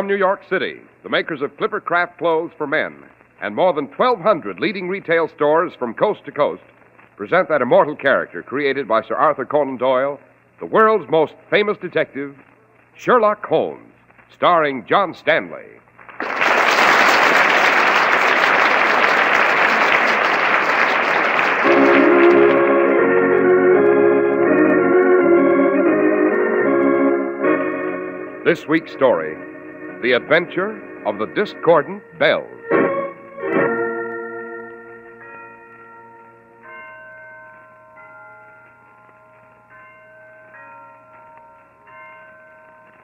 New York City, the makers of Clipper Craft clothes for men, and more than 1,200 leading retail stores from coast to coast, present that immortal character created by Sir Arthur Conan Doyle, the world's most famous detective, Sherlock Holmes, starring John Stanley. This week's story, The Adventure of the Discordant Bells.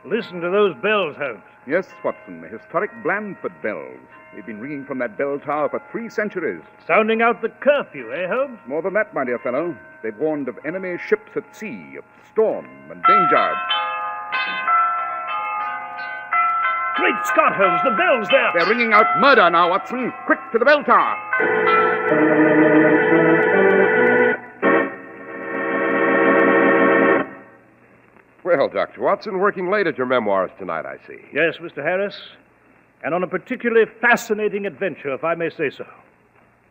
Listen to those bells, Holmes. Yes, Watson, the historic Blandford bells. They've been ringing from that bell tower for 3 centuries. Sounding out the curfew, eh, Holmes? More than that, my dear fellow. They've warned of enemy ships at sea, of storm and danger. Great Scott, Holmes, the bells there! They're ringing out murder now, Watson. Quick to the bell tower. Well, Dr. Watson, working late at your memoirs tonight, I see. Yes, Mr. Harris, and on a particularly fascinating adventure, if I may say so.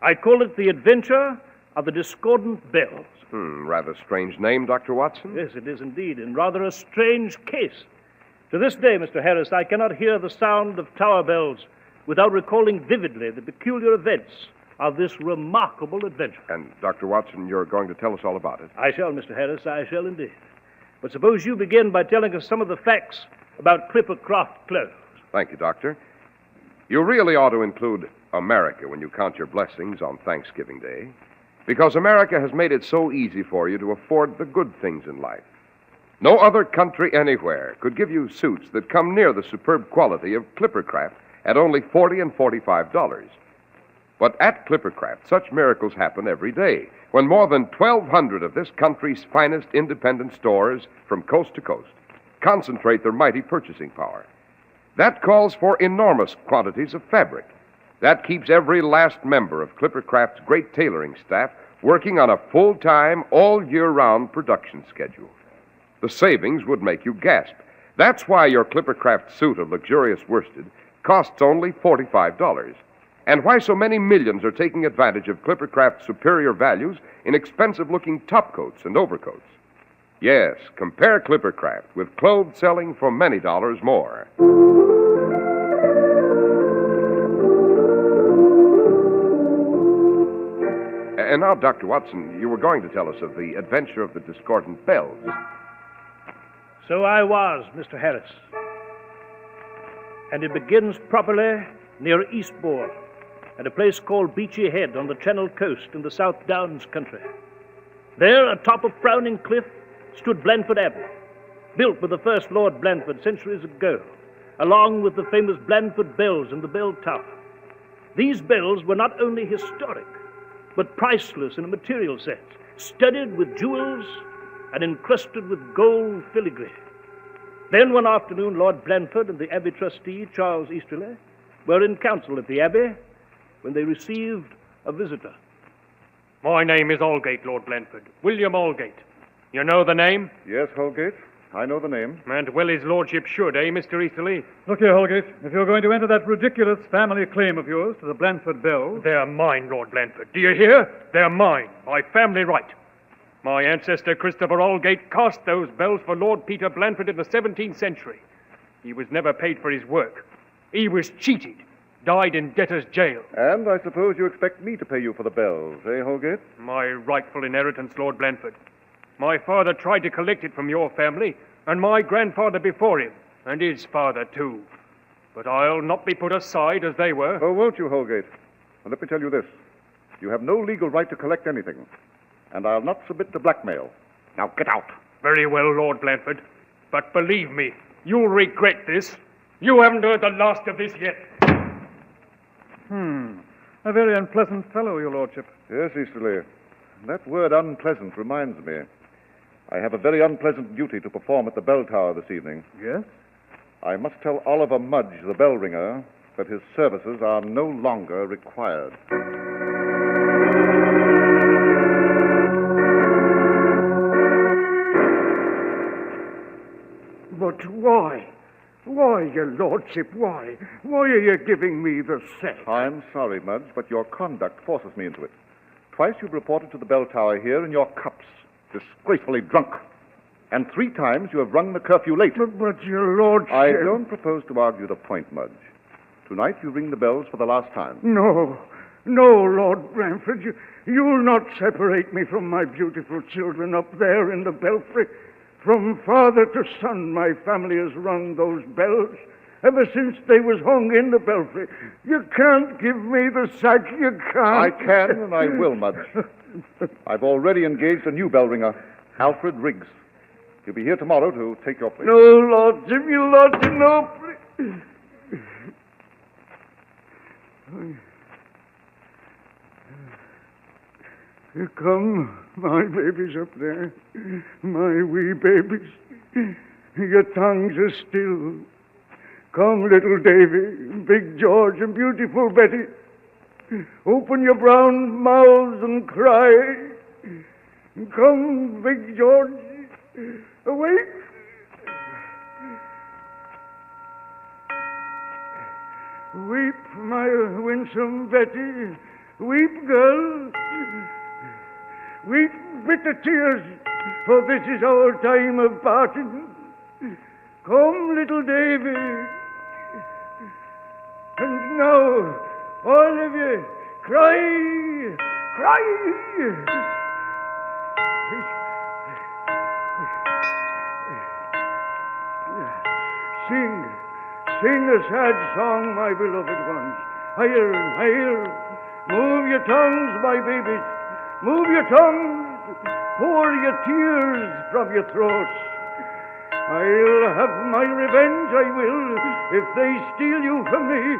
I call it the adventure of the Discordant Bells. Rather strange name, Dr. Watson. Yes, it is indeed, and rather a strange case. To this day, Mr. Harris, I cannot hear the sound of tower bells without recalling vividly the peculiar events of this remarkable adventure. And, Dr. Watson, you're going to tell us all about it. I shall, Mr. Harris, I shall indeed. But suppose you begin by telling us some of the facts about Clipper Craft clothes. Thank you, Doctor. You really ought to include America when you count your blessings on Thanksgiving Day, because America has made it so easy for you to afford the good things in life. No other country anywhere could give you suits that come near the superb quality of Clippercraft at only $40 and $45. But at Clippercraft, such miracles happen every day when more than 1,200 of this country's finest independent stores from coast to coast concentrate their mighty purchasing power. That calls for enormous quantities of fabric. That keeps every last member of Clippercraft's great tailoring staff working on a full-time, all-year-round production schedule. The savings would make you gasp. That's why your Clippercraft suit of luxurious worsted costs only $45. And why so many millions are taking advantage of Clippercraft's superior values in expensive-looking topcoats and overcoats. Yes, compare Clippercraft with clothes selling for many dollars more. And now, Dr. Watson, you were going to tell us of the adventure of the Discordant Bells. So I was, Mr. Harris. And it begins properly near Eastbourne, at a place called Beachy Head on the Channel Coast in the South Downs country. There, atop a frowning cliff, stood Blandford Abbey, built by the first Lord Blandford centuries ago, along with the famous Blandford bells in the bell tower. These bells were not only historic, but priceless in a material sense, studded with jewels and encrusted with gold filigree. Then one afternoon, Lord Blandford and the Abbey trustee, Charles Easterly, were in council at the Abbey when they received a visitor. My name is Aldgate, Lord Blandford. William Aldgate. You know the name? Yes, Holgate. I know the name. And well his lordship should, eh, Mr. Easterly? Look here, Holgate. If you're going to enter that ridiculous family claim of yours to the Blandford bells... They're mine, Lord Blandford. Do you hear? They're mine. My family right. My ancestor, Christopher Aldgate, cast those bells for Lord Peter Blandford in the 17th century. He was never paid for his work. He was cheated. Died in debtor's jail. And I suppose you expect me to pay you for the bells, eh, Holgate? My rightful inheritance, Lord Blandford. My father tried to collect it from your family, and my grandfather before him, and his father, too. But I'll not be put aside as they were. Oh, won't you, Holgate? Well, let me tell you this. You have no legal right to collect anything, and I'll not submit to blackmail. Now, get out. Very well, Lord Blandford. But believe me, you'll regret this. You haven't heard the last of this yet. A very unpleasant fellow, your lordship. Yes, Easterly. That word unpleasant reminds me. I have a very unpleasant duty to perform at the bell tower this evening. Yes? I must tell Oliver Mudge, the bell ringer, that his services are no longer required. But why? Why, your lordship, why? Why are you giving me the sack? I'm sorry, Mudge, but your conduct forces me into it. Twice you've reported to the bell tower here in your cups, disgracefully drunk. And 3 times you have rung the curfew late. But your lordship... I don't propose to argue the point, Mudge. Tonight you ring the bells for the last time. No, Lord Blandford. You'll not separate me from my beautiful children up there in the belfry. From father to son, my family has rung those bells ever since they was hung in the belfry. You can't give me the sack, you can't. I can and I will, Mudge. I've already engaged a new bell ringer, Alfred Riggs. He'll be here tomorrow to take your place. No, lordship, you lordship, no, please. Here come my babies up there, my wee babies. Your tongues are still. Come, little Davy, Big George, and beautiful Betty. Open your brown mouths and cry. Come, Big George, awake. Weep, my winsome Betty, weep, girl. Weep bitter tears, for this is our time of parting. Come, little Davy. And now, all of you, cry, cry. Sing a sad song, my beloved ones. Higher and higher. Move your tongues, my babies. Move your tongues. Pour your tears from your throats. I'll have my revenge, I will, if they steal you from me.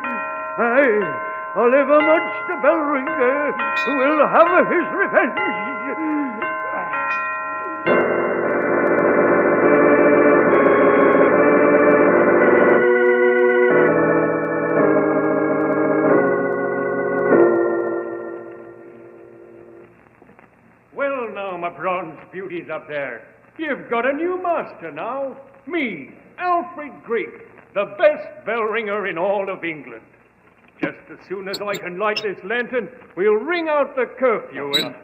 Oliver Mudge the bell ringer will have his revenge. Well, now, my bronze beauties up there, you've got a new master now. Me, Alfred Grigg, the best bell ringer in all of England. Just as soon as I can light this lantern, we'll ring out the curfew and...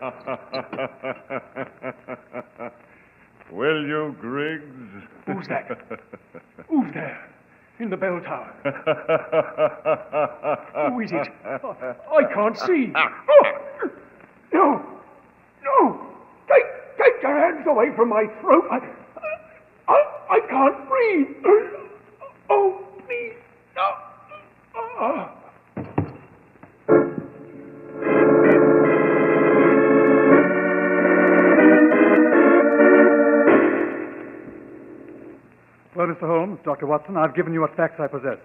Will you, Griggs? Who's that? Who's there? In the bell tower. Who is it? I can't see. Oh! No! No! Take your hands away from my throat. I can't breathe. Oh, please. No. Well, Mr. Holmes, Dr. Watson, I've given you what facts I possess.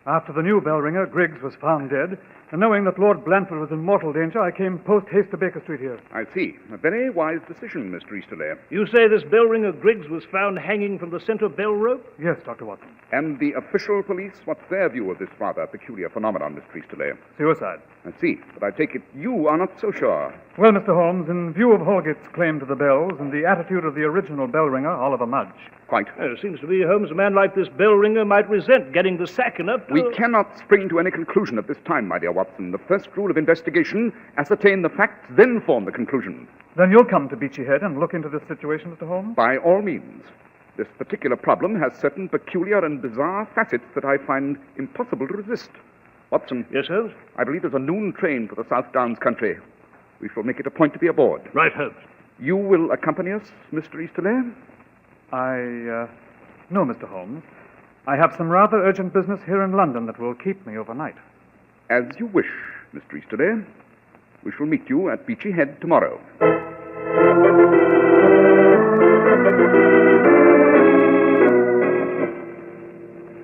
After the new bell ringer, Griggs, was found dead, and knowing that Lord Blandford was in mortal danger, I came post-haste to Baker Street here. I see. A very wise decision, Mr. Easterley. You say this bell ringer Griggs was found hanging from the center bell rope? Yes, Dr. Watson. And the official police, what's their view of this rather peculiar phenomenon, Mr. Easterley? Suicide. I see. But I take it you are not so sure. Well, Mr. Holmes, in view of Holgate's claim to the bells and the attitude of the original bell ringer, Oliver Mudge. Quite. Well, it seems to me, Holmes, a man like this bell ringer might resent getting the sack enough to... We cannot spring to any conclusion at this time, my dear Watson. The first rule of investigation, ascertain the facts, then form the conclusion. Then you'll come to Beachy Head and look into this situation, Mr. Holmes? By all means. This particular problem has certain peculiar and bizarre facets that I find impossible to resist. Watson. Yes, Holmes? I believe there's a noon train for the South Downs country. We shall make it a point to be aboard. Right, Holmes. You will accompany us, Mr. Easterley? No, Mr. Holmes. I have some rather urgent business here in London that will keep me overnight. As you wish, Mr. Easterley. We shall meet you at Beachy Head tomorrow.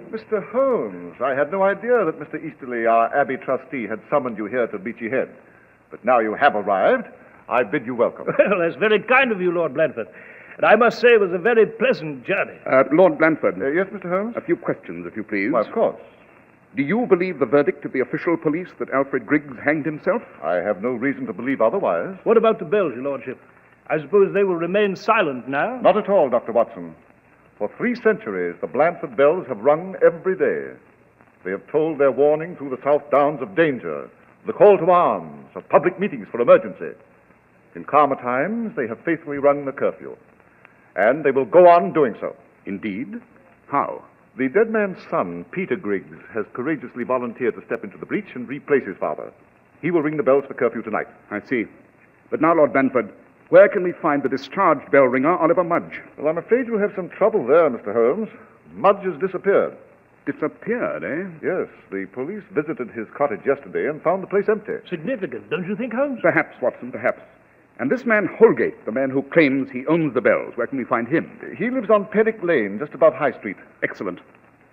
Mr. Holmes, I had no idea that Mr. Easterley, our Abbey trustee, had summoned you here to Beachy Head. But now you have arrived, I bid you welcome. Well, that's very kind of you, Lord Blandford. And I must say it was a very pleasant journey. Lord Blandford. Yes, Mr. Holmes? A few questions, if you please. Well, of course. Do you believe the verdict of the official police that Alfred Griggs hanged himself? I have no reason to believe otherwise. What about the bells, your lordship? I suppose they will remain silent now? Not at all, Dr. Watson. For 3 centuries, the Blandford bells have rung every day. They have tolled their warning through the South Downs of danger, the call to arms, of public meetings for emergency. In calmer times, they have faithfully rung the curfew. And they will go on doing so. Indeed? How? The dead man's son, Peter Griggs, has courageously volunteered to step into the breach and replace his father. He will ring the bells for curfew tonight. I see. But now, Lord Blandford, where can we find the discharged bell ringer, Oliver Mudge? Well, I'm afraid you'll have some trouble there, Mr. Holmes. Mudge has disappeared. Disappeared, eh? Yes, the police visited his cottage yesterday and found the place empty. Significant, don't you think, Holmes? Perhaps, Watson, perhaps. And this man Holgate, the man who claims he owns the bells, where can we find him? He lives on Peddick Lane, just above High Street. Excellent.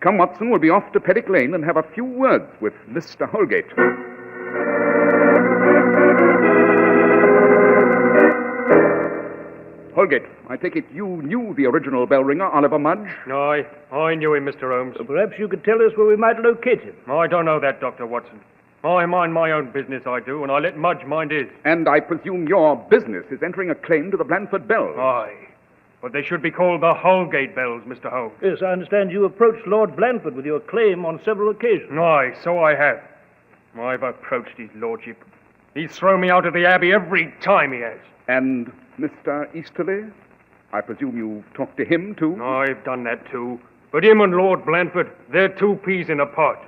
Come, Watson, we'll be off to Peddick Lane and have a few words with Mr. Holgate. Holgate, I take it you knew the original bell ringer, Oliver Mudge? I knew him, Mr. Holmes. Perhaps you could tell us where we might locate him. I don't know that, Dr. Watson. I mind my own business, I do, and I let Mudge mind his. And I presume your business is entering a claim to the Blandford bells. Aye. But they should be called the Holgate bells, Mr. Holmes. Yes, I understand you approached Lord Blandford with your claim on several occasions. Aye, so I have. I've approached his lordship. He's thrown me out of the Abbey every time he has. And Mr. Easterly? I presume you've talked to him, too? I've done that, too. But him and Lord Blandford, they're 2 peas in a pod.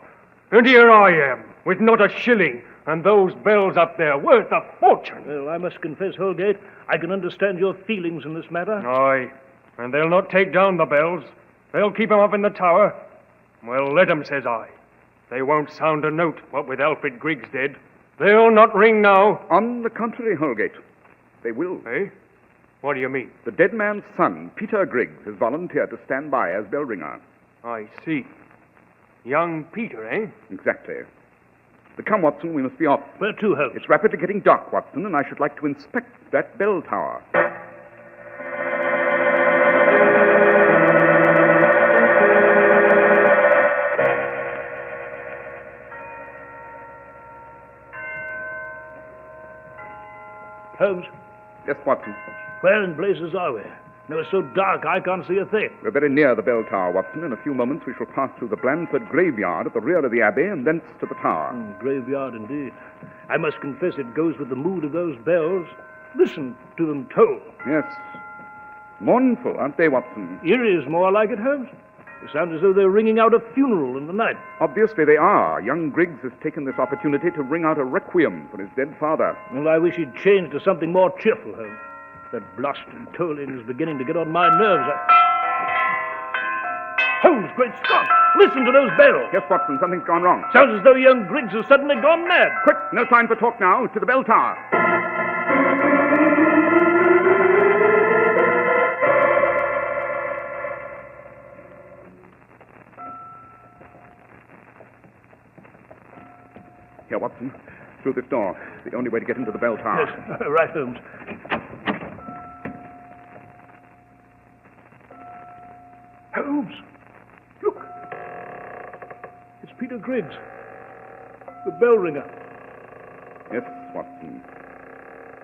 And here I am, with not a shilling, and those bells up there worth a fortune. Well, I must confess, Holgate, I can understand your feelings in this matter. Aye, and they'll not take down the bells. They'll keep 'em up in the tower. Well, let 'em, says I. They won't sound a note, what with Alfred Griggs dead. They'll not ring now. On the contrary, Holgate, they will. Eh? What do you mean? The dead man's son, Peter Griggs, has volunteered to stand by as bell ringer. I see. Young Peter, eh? Exactly. But come, Watson, we must be off. Where to, Holmes? It's rapidly getting dark, Watson, and I should like to inspect that bell tower. Holmes, Yes, Watson. where in blazes are we? No, it's so dark I can't see a thing. We're very near the bell tower, Watson. In a few moments we shall pass through the Blandford graveyard at the rear of the Abbey and thence to the tower. Graveyard indeed. I must confess it goes with the mood of those bells. Listen to them toll. Yes. Mournful, aren't they, Watson? Eerie is more like it, Holmes. They sound as though they're ringing out a funeral in the night. Obviously they are. Young Griggs has taken this opportunity to ring out a requiem for his dead father. Well, I wish he'd changed to something more cheerful, Holmes. That blasted tolling is beginning to get on my nerves. Holmes, great Scott! Listen to those bells! Yes, Watson, something's gone wrong. Sounds as though young Griggs has suddenly gone mad. Quick, no time for talk now. To the bell tower. Here, Watson, through this door. It's the only way to get into the bell tower. Yes, right, Holmes. Holmes, look. It's Peter Griggs, the bell ringer. Yes, Watson.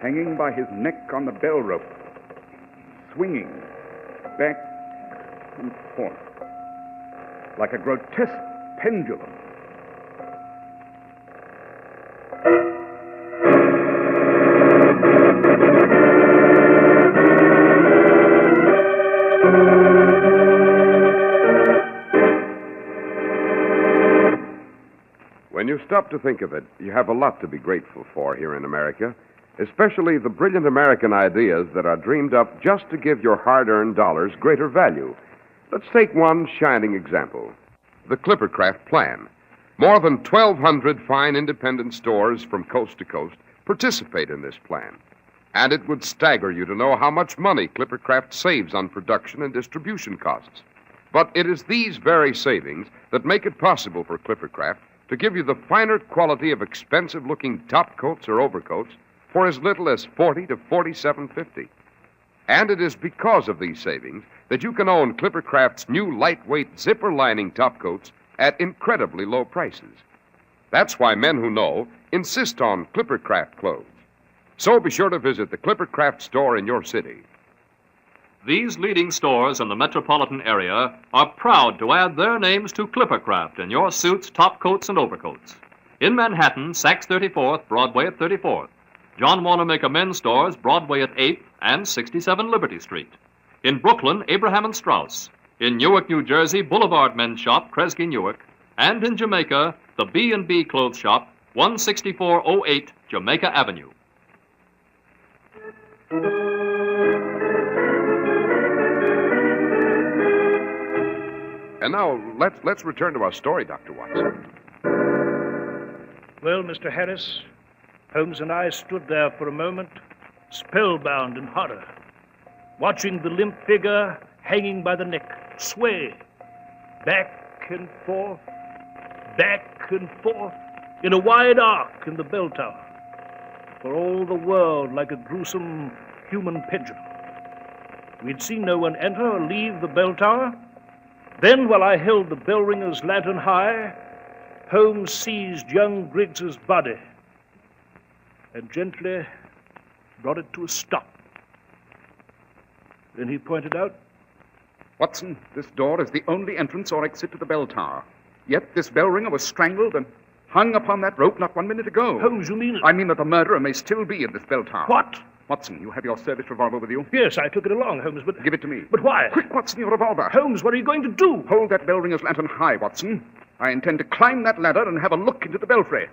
Hanging by his neck on the bell rope. Swinging back and forth. Like a grotesque pendulum. When you stop to think of it, you have a lot to be grateful for here in America, especially the brilliant American ideas that are dreamed up just to give your hard-earned dollars greater value. Let's take one shining example, the Clippercraft Plan. More than 1,200 fine independent stores from coast to coast participate in this plan. And it would stagger you to know how much money Clippercraft saves on production and distribution costs. But it is these very savings that make it possible for Clippercraft to give you the finer quality of expensive-looking top coats or overcoats for as little as $40 to $47.50. And it is because of these savings that you can own Clippercraft's new lightweight zipper lining top coats at incredibly low prices. That's why men who know insist on Clippercraft clothes. So be sure to visit the Clippercraft store in your city. These leading stores in the metropolitan area are proud to add their names to Clippercraft in your suits, top coats, and overcoats. In Manhattan, Saks 34th, Broadway at 34th. John Wanamaker Men's Stores, Broadway at 8th and 67 Liberty Street. In Brooklyn, Abraham and Strauss. In Newark, New Jersey, Boulevard Men's Shop, Kresge Newark. And in Jamaica, the B&B Clothes Shop, 16408 Jamaica Avenue. And now, let's return to our story, Dr. Watson. Well, Mr. Harris, Holmes and I stood there for a moment, spellbound in horror, watching the limp figure hanging by the neck sway back and forth, in a wide arc in the bell tower, for all the world like a gruesome human pendulum. We'd seen no one enter or leave the bell tower. Then, while I held the bell ringer's lantern high, Holmes seized young Griggs's body and gently brought it to a stop. Then he pointed out, Watson, this door is the only entrance or exit to the bell tower. Yet this bell ringer was strangled and hung upon that rope not 1 minute ago. Holmes, you mean... I mean that the murderer may still be in this bell tower. What? Watson, you have your service revolver with you? Yes, I took it along, Holmes, but... Give it to me. But why? Quick, Watson, your revolver. Holmes, what are you going to do? Hold that bell ringer's lantern high, Watson. I intend to climb that ladder and have a look into the belfry.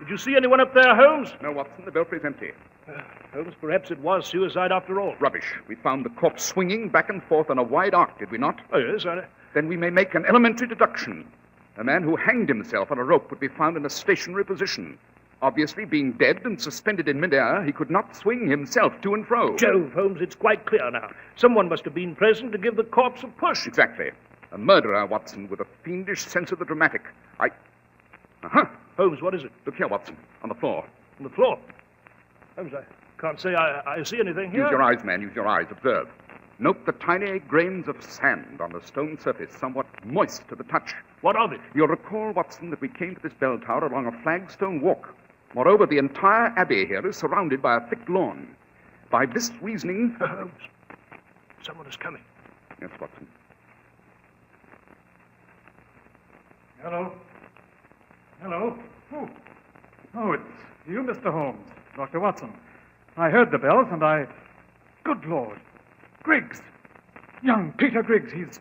Did you see anyone up there, Holmes? No, Watson, the belfry's empty. Holmes, perhaps it was suicide after all. Rubbish. We found the corpse swinging back and forth on a wide arc, did we not? Oh, yes, I... Then we may make an elementary deduction. A man who hanged himself on a rope would be found in a stationary position. Obviously, being dead and suspended in midair, he could not swing himself to and fro. Jove, Holmes, it's quite clear now. Someone must have been present to give the corpse a push. Exactly. A murderer, Watson, with a fiendish sense of the dramatic. Uh-huh. Holmes, what is it? Look here, Watson, on the floor. On the floor? Holmes, I can't say I see anything here. Use your eyes, man, use your eyes. Observe. Note the tiny grains of sand on the stone surface, somewhat moist to the touch. What of it? You'll recall, Watson, that we came to this bell tower along a flagstone walk. Moreover, the entire abbey here is surrounded by a thick lawn. By this reasoning... Holmes, someone is coming. Yes, Watson. Hello? Hello? Oh, it's you, Mr. Holmes. Dr. Watson. I heard the bells, and I... Good Lord. Griggs. Young Peter Griggs. He's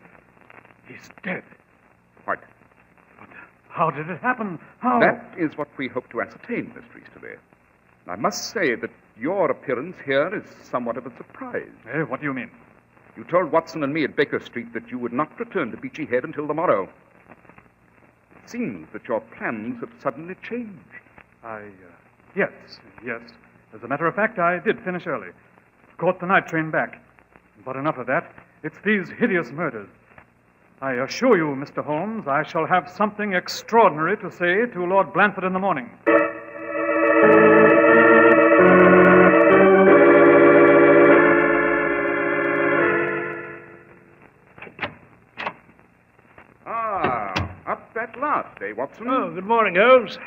dead. Right. But how did it happen? How? That is what we hope to ascertain, Mr. Easterby. I must say that your appearance here is somewhat of a surprise. What do you mean? You told Watson and me at Baker Street that you would not return to Beachy Head until the morrow. It seems that your plans have suddenly changed. Yes. As a matter of fact, I did finish early. Caught the night train back. But enough of that. It's these hideous murders. I assure you, Mr. Holmes, I shall have something extraordinary to say to Lord Blandford in the morning. Up at last, eh, Watson? Oh, good morning, Holmes.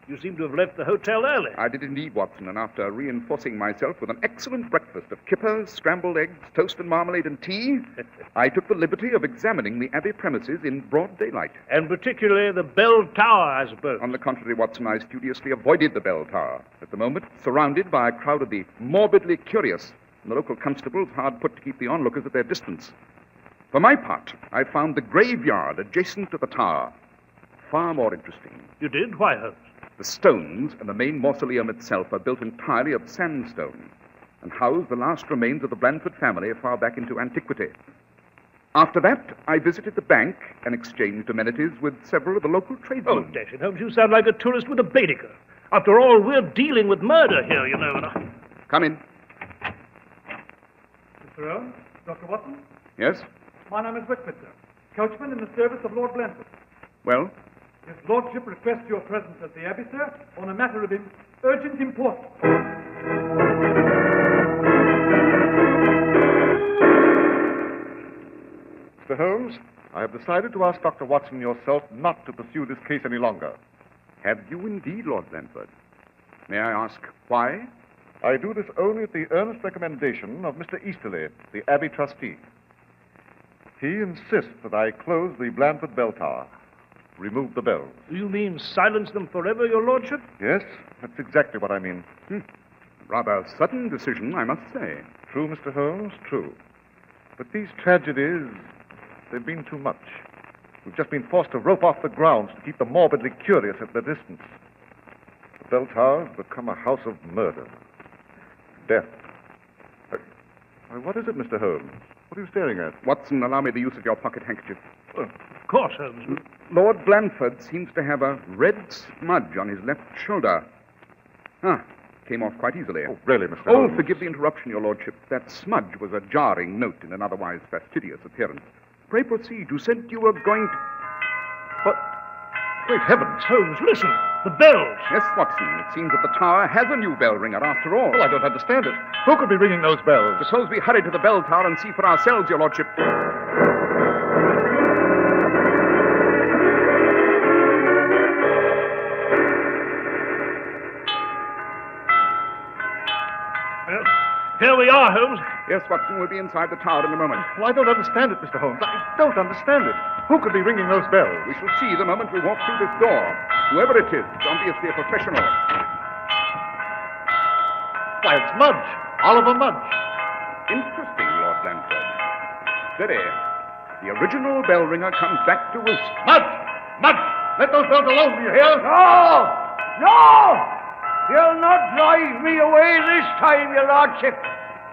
You seem to have left the hotel early. I did indeed, Watson, and after reinforcing myself with an excellent breakfast of kippers, scrambled eggs, toast and marmalade and tea, I took the liberty of examining the Abbey premises in broad daylight. And particularly the bell tower, I suppose. On the contrary, Watson, I studiously avoided the bell tower. At the moment, surrounded by a crowd of the morbidly curious, and the local constables hard put to keep the onlookers at their distance. For my part, I found the graveyard adjacent to the tower far more interesting. You did? Why, Holmes? The stones and the main mausoleum itself are built entirely of sandstone and house the last remains of the Blandford family far back into antiquity. After that, I visited the bank and exchanged amenities with several of the local tradesmen. Oh, dash it, Holmes, you sound like a tourist with a Baedeker. After all, we're dealing with murder here, you know. Come in. Mr. Holmes? Dr. Watson? Yes? My name is Whitford, sir. Coachman in the service of Lord Blandford. Well? His Lordship requests your presence at the Abbey, sir, on a matter of urgent importance. Mr. Holmes, I have decided to ask Dr. Watson yourself not to pursue this case any longer. Have you indeed, Lord Blandford? May I ask why? I do this only at the earnest recommendation of Mr. Easterly, the Abbey trustee. He insists that I close the Blandford bell tower, remove the bells. You mean silence them forever, your lordship? Yes, that's exactly what I mean. Rather sudden decision, I must say. True, Mr. Holmes, true. But these tragedies, they've been too much. We've just been forced to rope off the grounds to keep the morbidly curious at their distance. The bell tower's become a house of murder. Death. Why, what is it, Mr. Holmes? What are you staring at? Watson, allow me the use of your pocket handkerchief. Of course, Holmes. Lord Blandford seems to have a red smudge on his left shoulder. Came off quite easily. Oh, really, Mr. Holmes? Forgive the interruption, your lordship. That smudge was a jarring note in an otherwise fastidious appearance. Pray proceed. You said you were going to... What? Great heavens. Holmes, listen. The bells. Yes, Watson. It seems that the tower has a new bell ringer after all. Oh, I don't understand it. Who could be ringing those bells? Suppose we hurry to the bell tower and see for ourselves, your lordship. Here we are, Holmes. Yes, Watson, we'll be inside the tower in a moment. Well, I don't understand it, Mr. Holmes. I don't understand it. Who could be ringing those bells? We shall see the moment we walk through this door. Whoever it is, it's obviously a professional. Why, it's Mudge. Oliver Mudge. Interesting, Lord Blandford. Steady. The original bell ringer comes back to roost. Mudge! Mudge! Let those bells alone, do you hear? No! No! You'll not drive me away this time, your lordship.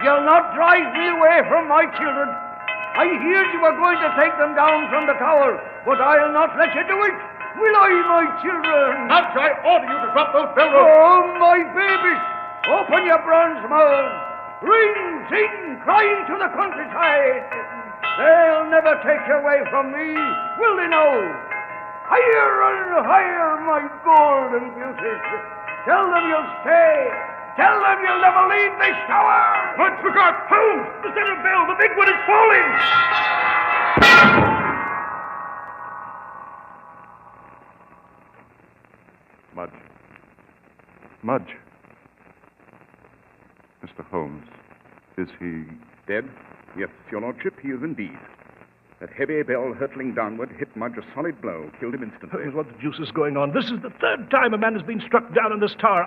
You'll not drive me away from my children. I heard you were going to take them down from the tower, but I'll not let you do it. Will I, my children? Mudge, I order you to drop those bells. Oh, my babies, open your bronze mouths. Ring, sing, cry to the countryside. They'll never take you away from me, will they now? Higher and higher, my golden beauties. Tell them you'll stay. Tell them you'll never leave this tower. Mudge, look out! Holmes! The center bell! The big one is falling! Mudge. Mudge. Mr. Holmes, is he... Dead? Yes, your lordship, he is indeed. That heavy bell hurtling downward hit Mudge a solid blow, killed him instantly. Holmes, what the deuce is going on? This is the third time a man has been struck down in this tower.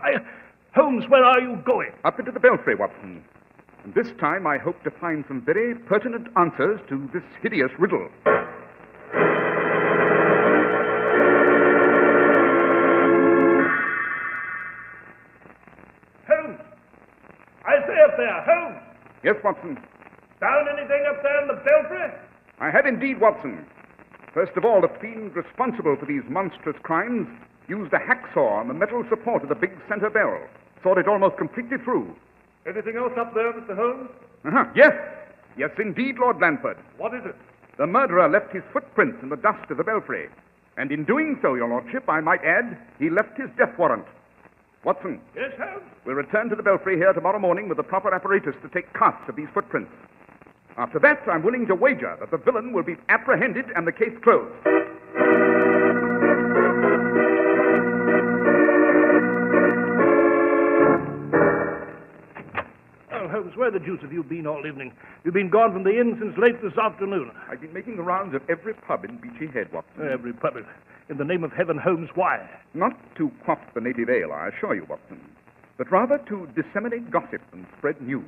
Holmes, where are you going? Up into the belfry, Watson. And this time I hope to find some very pertinent answers to this hideous riddle. Holmes! I say up there, Holmes! Yes, Watson. Found anything up there in the belfry? I had indeed, Watson. First of all, the fiend responsible for these monstrous crimes used a hacksaw on the metal support of the big center bell. Sawed it almost completely through. Anything else up there, Mr. Holmes? Yes. Yes, indeed, Lord Blandford. What is it? The murderer left his footprints in the dust of the belfry. And in doing so, your lordship, I might add, he left his death warrant. Watson. Yes, Holmes? We'll return to the belfry here tomorrow morning with the proper apparatus to take casts of these footprints. After that, I'm willing to wager that the villain will be apprehended and the case closed. Oh, Holmes, where the deuce have you been all evening? You've been gone from the inn since late this afternoon. I've been making the rounds of every pub in Beachy Head, Watson. Every public. In the name of heaven, Holmes, why? Not to quaff the native ale, I assure you, Watson, but rather to disseminate gossip and spread news.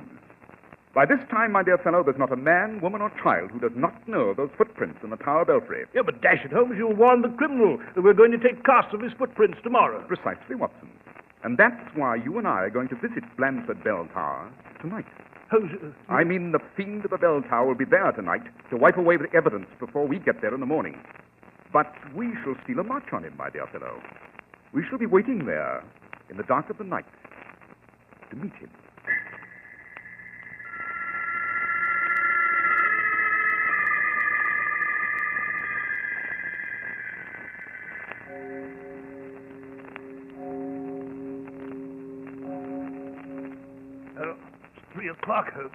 By this time, my dear fellow, there's not a man, woman, or child who does not know of those footprints in the Tower belfry. Yeah, but dash it, Holmes, you'll warn the criminal that we're going to take casts of his footprints tomorrow. Precisely, Watson. And that's why you and I are going to visit Blandford Bell Tower tonight. Holmes... I mean, the fiend of the bell tower will be there tonight to wipe away the evidence before we get there in the morning. But we shall steal a march on him, my dear fellow. We shall be waiting there in the dark of the night to meet him. Oh, it's 3 o'clock, Holmes.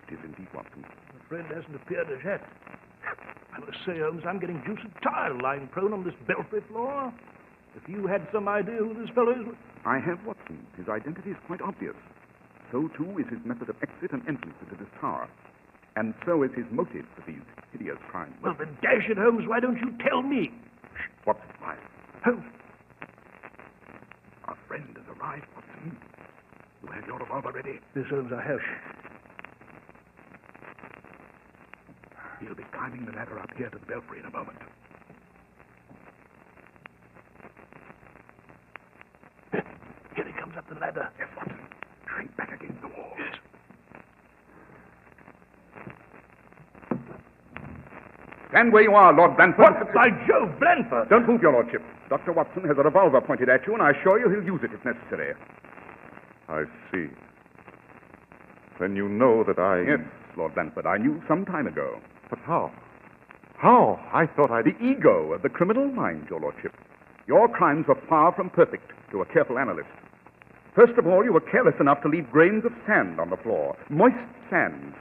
It is indeed, Watson. My friend hasn't appeared as yet. I must say, Holmes, I'm getting juiced tired lying prone on this belfry floor. If you had some idea who this fellow is... I have Watson. His identity is quite obvious. So, too, is his method of exit and entrance into this tower. And so is his motive for these hideous crimes. Well, then, dash it, Holmes, why don't you tell me? Shh, Watson, quiet. Holmes. Our friend has arrived, Watson. You have your revolver ready? Yes, Holmes, I have. He'll be climbing the ladder up here to the belfry in a moment. Here he comes up the ladder. Yes, Watson. Shrink back against the wall. Yes. Stand where you are, Lord Blanford. What? By Jove, Blanford! Don't move, your lordship. Dr. Watson has a revolver pointed at you, and I assure you he'll use it if necessary. I see. Then you know that I... Yes, Lord Blanford, I knew some time ago. But how? How? I thought I'd... The ego of the criminal mind, your lordship. Your crimes were far from perfect to a careful analyst. First of all, you were careless enough to leave grains of sand on the floor. Moist sand.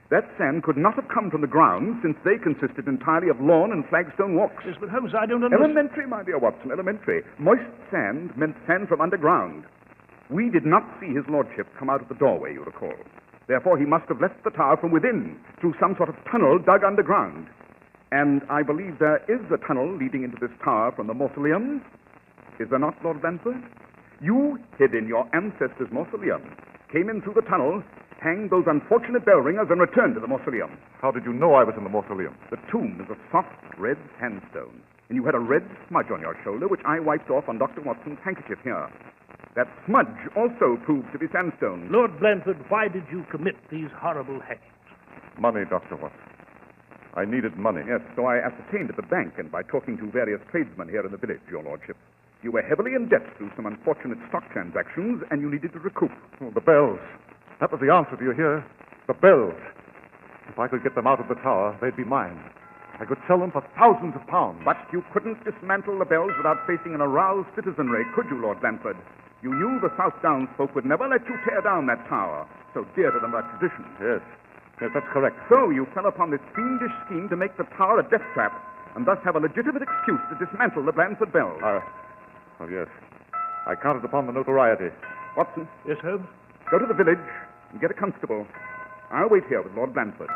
That sand could not have come from the ground, since they consisted entirely of lawn and flagstone walks. Yes, but Holmes, I don't understand. Elementary, my dear Watson, elementary. Moist sand meant sand from underground. We did not see his lordship come out of the doorway, you recall. Therefore, he must have left the tower from within, through some sort of tunnel dug underground. And I believe there is a tunnel leading into this tower from the mausoleum. Is there not, Lord Blanford? You hid in your ancestors' mausoleum, came in through the tunnel, hanged those unfortunate bell ringers, and returned to the mausoleum. How did you know I was in the mausoleum? The tomb is a soft red sandstone, and you had a red smudge on your shoulder, which I wiped off on Dr. Watson's handkerchief here. That smudge also proved to be sandstone. Lord Blanford, why did you commit these horrible hangings? Money, Dr. Watson. I needed money. Yes, so I ascertained at the bank and by talking to various tradesmen here in the village, your lordship. You were heavily in debt through some unfortunate stock transactions, and you needed to recoup. Oh, the bells. That was the answer, do you hear? The bells. If I could get them out of the tower, they'd be mine. I could sell them for thousands of pounds. But you couldn't dismantle the bells without facing an aroused citizenry, could you, Lord Blanford? You knew the South Downs folk would never let you tear down that tower, so dear to them by tradition. Yes. Yes, that's correct. So you fell upon this fiendish scheme to make the tower a death trap, and thus have a legitimate excuse to dismantle the Blanford bells. Oh, yes. I counted upon the notoriety. Watson. Yes, Holmes? Go to the village and get a constable. I'll wait here with Lord Blanford.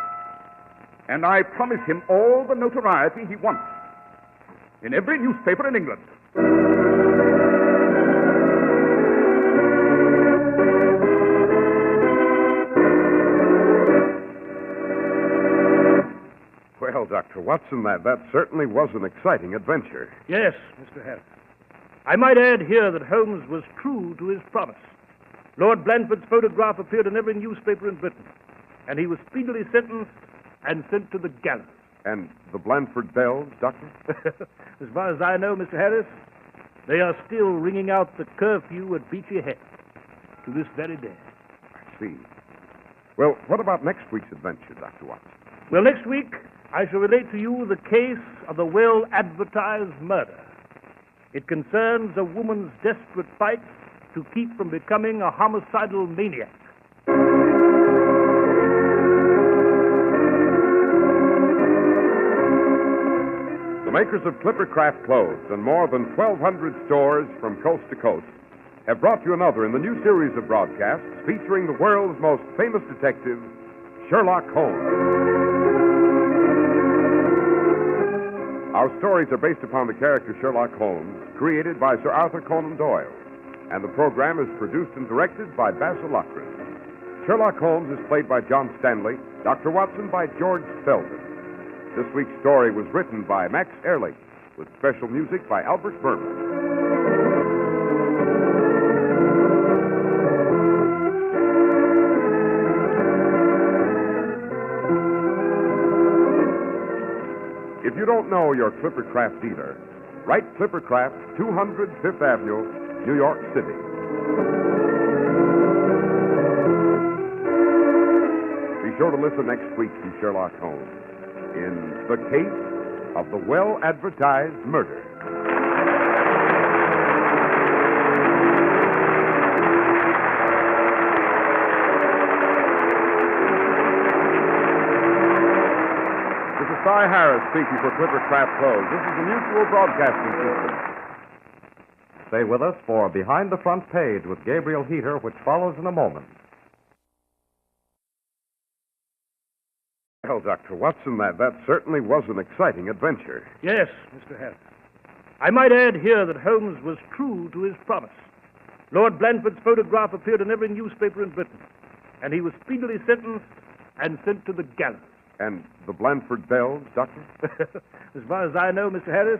And I promise him all the notoriety he wants. In every newspaper in England. Well, Dr. Watson, that certainly was an exciting adventure. Yes, Mr. Harris. I might add here that Holmes was true to his promise. Lord Blanford's photograph appeared in every newspaper in Britain, and he was speedily sentenced and sent to the gallows. And the Blanford bells, Doctor? As far as I know, Mr. Harris, they are still ringing out the curfew at Beachy Head to this very day. I see. Well, what about next week's adventure, Dr. Watson? Well, next week, I shall relate to you the case of the well-advertised murder. It concerns a woman's desperate fight to keep from becoming a homicidal maniac. The makers of Clippercraft clothes and more than 1,200 stores from coast to coast have brought you another in the new series of broadcasts featuring the world's most famous detective, Sherlock Holmes. Our stories are based upon the character Sherlock Holmes, created by Sir Arthur Conan Doyle, and the program is produced and directed by Basil Lockridge. Sherlock Holmes is played by John Stanley, Dr. Watson by George Selden. This week's story was written by Max Ehrlich, with special music by Albert Berman. If you don't know your Clippercraft dealer, write Clippercraft, 200 Fifth Avenue, New York City. Be sure to listen next week to Sherlock Holmes in The Case of the Well-Advertised Murder. This is Cy Harris speaking for Clippercraft Clothes. This is the Mutual Broadcasting System. Stay with us for Behind the Front Page with Gabriel Heater, which follows in a moment. Well, Dr. Watson, that certainly was an exciting adventure. Yes, Mr. Harris. I might add here that Holmes was true to his promise. Lord Blandford's photograph appeared in every newspaper in Britain, and he was speedily sentenced and sent to the gallows. And the Blandford bells, Doctor? As far as I know, Mr. Harris,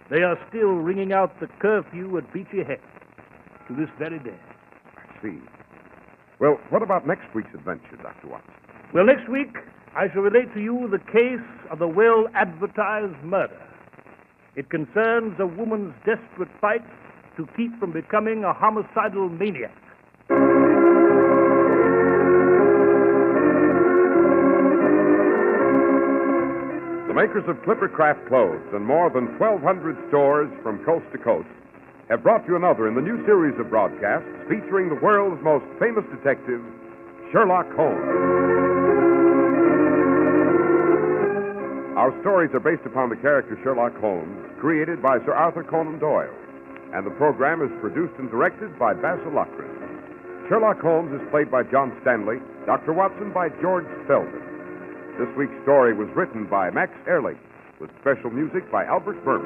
they are still ringing out the curfew at Beachy Head to this very day. I see. Well, what about next week's adventure, Dr. Watson? Well, next week, I shall relate to you the case of the well-advertised murder. It concerns a woman's desperate fight to keep from becoming a homicidal maniac. The makers of Clippercraft clothes and more than 1,200 stores from coast to coast have brought you another in the new series of broadcasts featuring the world's most famous detective, Sherlock Holmes. Our stories are based upon the character Sherlock Holmes, created by Sir Arthur Conan Doyle, and the program is produced and directed by Basil Lockridge. Sherlock Holmes is played by John Stanley, Dr. Watson by George Spelman. This week's story was written by Max Ehrlich, with special music by Albert Berman.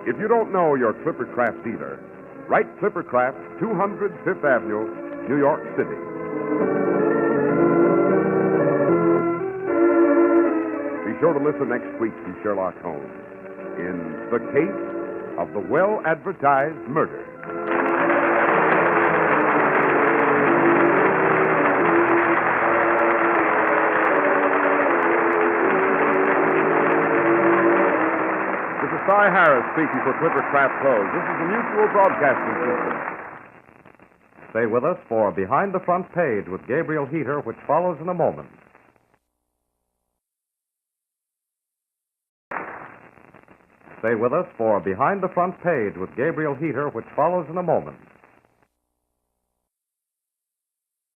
If you don't know your Clippercraft dealer, write Clippercraft, 200 Fifth Avenue, New York City. Be sure to listen next week to Sherlock Holmes in The Case of the Well-Advertised Murder. This is Cy Harris speaking for Clippercraft Clothes. This is the Mutual Broadcasting System. Stay with us for Behind the Front Page with Gabriel Heater, which follows in a moment. Stay with us for Behind the Front Page with Gabriel Heater, which follows in a moment.